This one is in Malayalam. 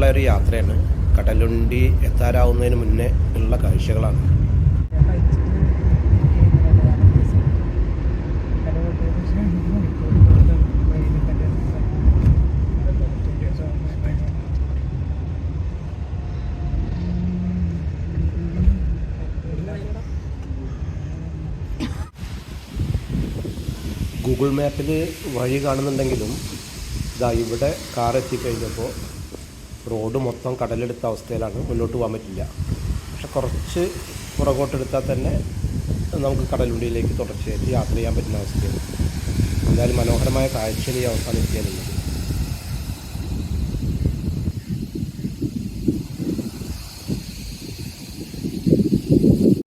മനോഹരമായൊരു യാത്രയാണ്. കടലുണ്ടി എത്താറാവുന്നതിന് മുന്നേ ഉള്ള കാഴ്ചകളാണ്. ഗൂഗിൾ മാപ്പിൽ വഴി കാണുന്നുണ്ടെങ്കിലും ഇതാ ഇവിടെ കാർ എത്തിക്കഴിഞ്ഞപ്പോൾ റോഡ് മൊത്തം കടലെടുത്ത അവസ്ഥയിലാണ്. മുന്നോട്ട് പോകാൻ പറ്റില്ല. പക്ഷെ കുറച്ച് പുറകോട്ടെടുത്താൽ തന്നെ നമുക്ക് കടലുണ്ടിയിലേക്ക് തുടർച്ചയായിട്ട് യാത്ര ചെയ്യാൻ പറ്റുന്ന അവസ്ഥയാണ്. എന്തായാലും മനോഹരമായ കാഴ്ചയിൽ ഈ അവസാനം എത്തിയാലുള്ളത്.